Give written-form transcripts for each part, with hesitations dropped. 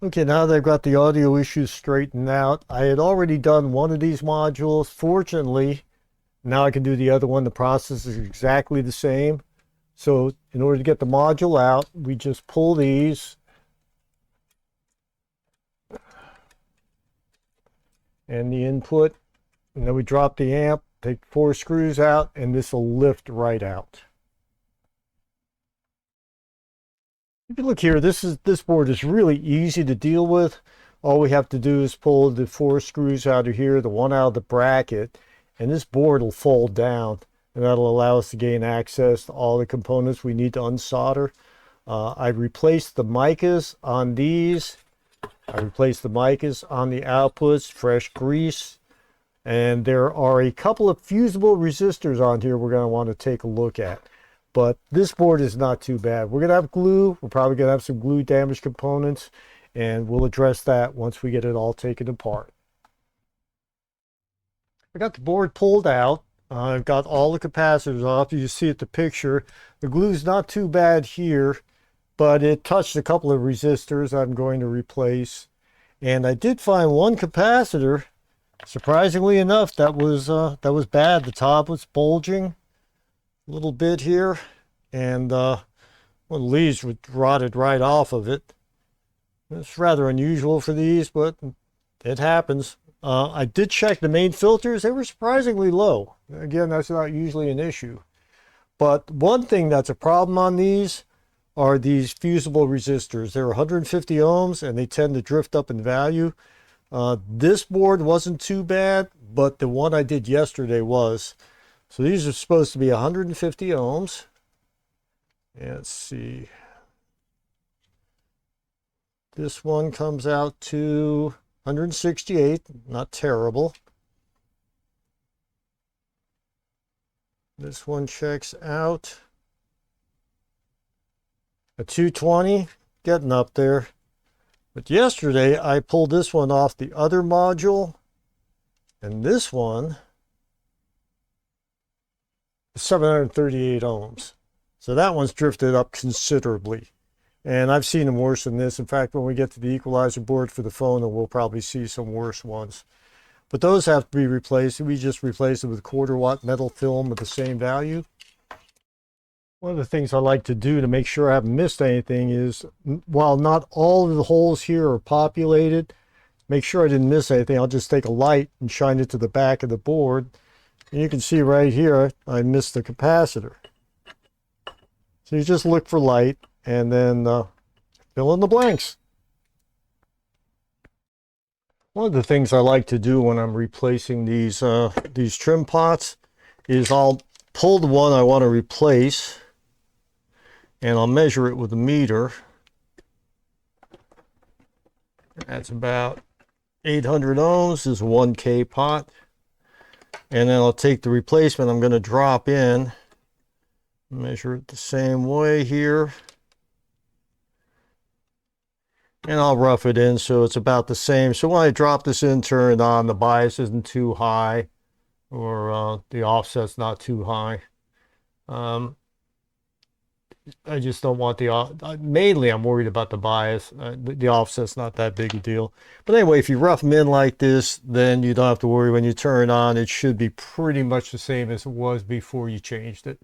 Okay, now that I've got the audio issues straightened out, I had already done one of these modules. Fortunately, now I can do the other one. The process is exactly the same. So in order to get the module out, we just pull these and the input, and then we drop the amp, take 4 screws out, and this will lift right out. If you look here, this board is really easy to deal with. All we have to do is pull the 4 screws out of here, the one out of the bracket, and this board will fold down, and that'll allow us to gain access to all the components we need to unsolder. I replaced the micas on these. I replaced the micas on the outputs, fresh grease, and there are a couple of fusible resistors on here we're going to want to take a look at. But this board is not too bad. We're going to have glue. We're probably going to have some glue damaged components, and we'll address that once we get it all taken apart. I got the board pulled out. I've got all the capacitors off. You see at the picture, the glue's not too bad here, but it touched a couple of resistors I'm going to replace. And I did find one capacitor, surprisingly enough, that was bad. The top was bulging a little bit here, and one of the leaves rotted right off of it. It's rather unusual for these, but it happens. I did check the main filters. They were surprisingly low. Again, that's not usually an issue. But one thing that's a problem on these are these fusible resistors. They're 150 ohms, and they tend to drift up in value. This board wasn't too bad, but the one I did yesterday was. So these are supposed to be 150 ohms. And let's see. This one comes out to 168, not terrible. This one checks out a 220, getting up there. But yesterday I pulled this one off the other module, and this one 738 ohms. So that one's drifted up considerably. And I've seen them worse than this. In fact, when we get to the equalizer board for the phone, we'll probably see some worse ones. But those have to be replaced. We just replace it with 1/4 watt metal film with the same value. One of the things I like to do to make sure I haven't missed anything is, while not all of the holes here are populated, make sure I didn't miss anything. I'll just take a light and shine it to the back of the board. And you can see right here, I missed the capacitor. So you just look for light and then fill in the blanks. One of the things I like to do when I'm replacing these trim pots is I'll pull the one I want to replace and I'll measure it with a meter. That's about 800 ohms. This is a 1K pot. And then I'll take the replacement I'm going to drop in, measure it the same way here, and I'll rough it in so it's about the same. So when I drop this in, turn it on, the bias isn't too high, or the offset's not too high. I just don't want the, mainly I'm worried about the bias. The offset's not that big a deal. But anyway, if you rough them in like this, then you don't have to worry. When you turn it on, it should be pretty much the same as it was before you changed it.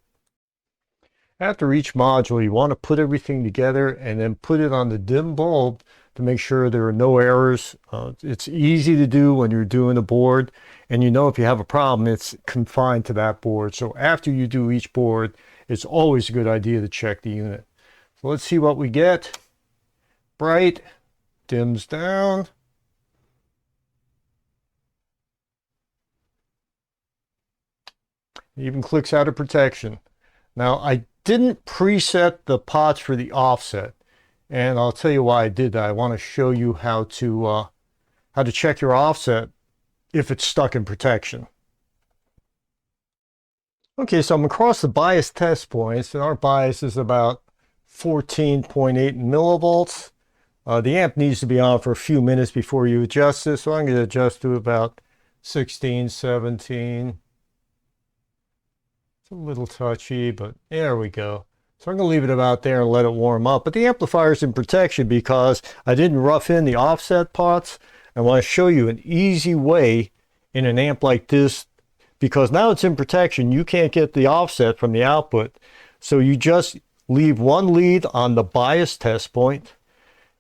After each module, you want to put everything together and then put it on the dim bulb to make sure there are no errors. It's easy to do when you're doing a board, and you know if you have a problem, it's confined to that board. So after you do each board, it's always a good idea to check the unit. So let's see what we get. Bright, dims down. It even clicks out of protection. Now, I didn't preset the pots for the offset, and I'll tell you why I did that. I want to show you how to check your offset if it's stuck in protection. Okay, so I'm across the bias test points, and our bias is about 14.8 millivolts. The amp needs to be on for a few minutes before you adjust this, so I'm going to adjust to about 16, 17. It's a little touchy, but there we go. So I'm going to leave it about there and let it warm up. But the amplifier's in protection because I didn't rough in the offset parts. I want to show you an easy way in an amp like this, because now it's in protection. You can't get the offset from the output. So you just leave one lead on the bias test point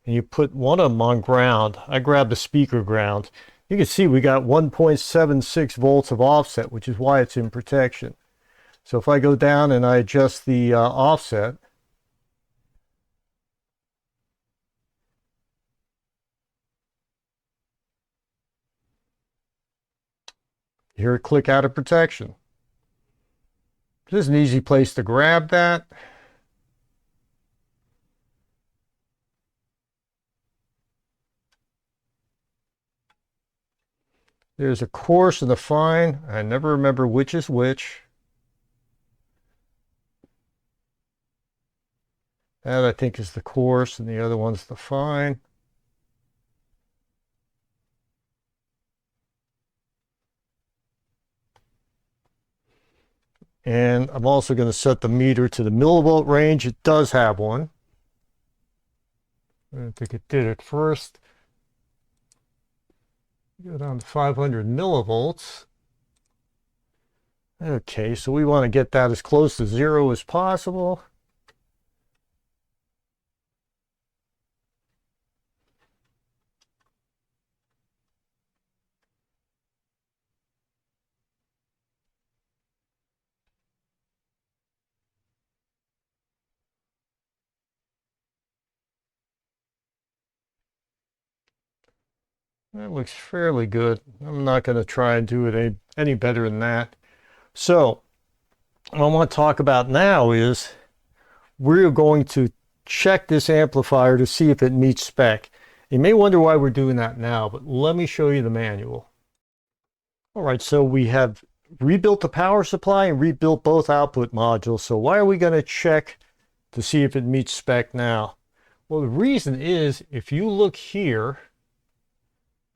and you put one of them on ground. I grabbed the speaker ground. You can see we got 1.76 volts of offset, which is why it's in protection. So if I go down and I adjust the offset, you hear it click out of protection. This is an easy place to grab that. There's a coarse and a fine. I never remember which is which. That I think is the coarse and the other one's the fine. And I'm also going to set the meter to the millivolt range. It does have one. I don't think it did at first. Go down to 500 millivolts. Okay, so we want to get that as close to 0 as possible. That looks fairly good. I'm not going to try and do it any better than that. So what I want to talk about now is we're going to check this amplifier to see if it meets spec. You may wonder why we're doing that now, but let me show you the manual. All right, so we have rebuilt the power supply and rebuilt both output modules. So why are we going to check to see if it meets spec now? Well, the reason is if you look here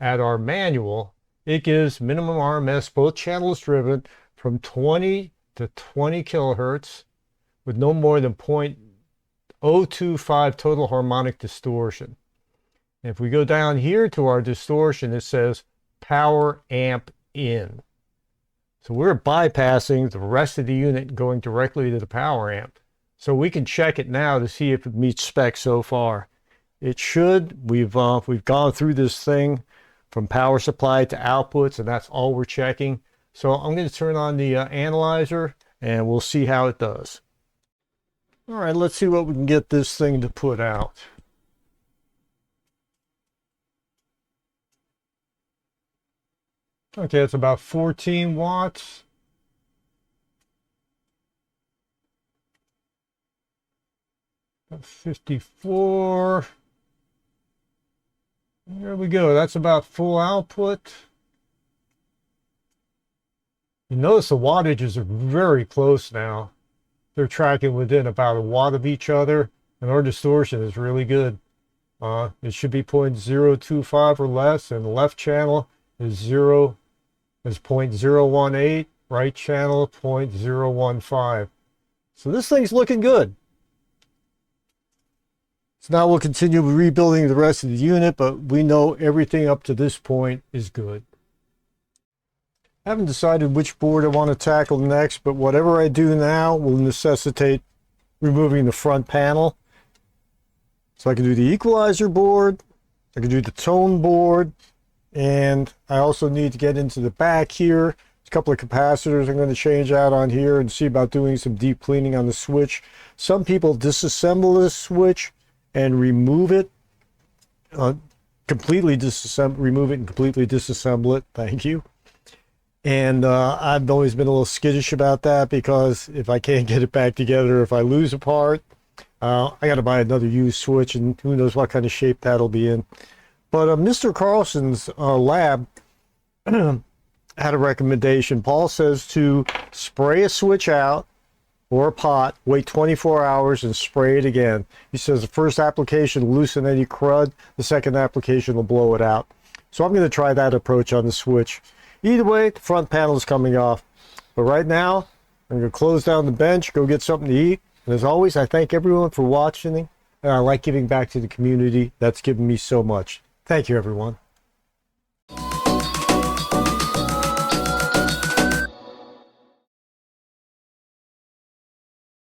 at our manual, it gives minimum RMS, both channels driven, from 20 to 20 kilohertz with no more than 0.025 total harmonic distortion. And if we go down here to our distortion, it says power amp in. So we're bypassing the rest of the unit and going directly to the power amp. So we can check it now to see if it meets spec so far. It should. We've gone through this thing from power supply to outputs, and that's all we're checking. So I'm going to turn on the analyzer and we'll see how it does. All right, let's see what we can get this thing to put out. Okay, it's about 14 watts. About 54. There we go. That's about full output. You notice the wattages are very close now. They're tracking within about a watt of each other, and our distortion is really good. It should be 0.025 or less, and the left channel is 0.018, right channel 0.015. So this thing's looking good. So now we'll continue rebuilding the rest of the unit, but we know everything up to this point is good. I haven't decided which board I want to tackle next, but whatever I do now will necessitate removing the front panel. So I can do the equalizer board, I can do the tone board, and I also need to get into the back here. A couple of capacitors I'm going to change out on here and see about doing some deep cleaning on the switch. Some people disassemble this switch and remove it, completely remove it and completely disassemble it. Thank you. And I've always been a little skittish about that, because if I can't get it back together, if I lose a part, I got to buy another used switch, and who knows what kind of shape that'll be in. But Mr. Carlson's lab had a recommendation. Paul says to spray a switch out or a pot, wait 24 hours and spray it again. He says the first application will loosen any crud, the second application will blow it out. So I'm going to try that approach on the switch. Either way, the front panel is coming off. But right now, I'm going to close down the bench, go get something to eat, And as always, I thank everyone for watching, and I like giving back to the community that's given me so much. Thank you, everyone.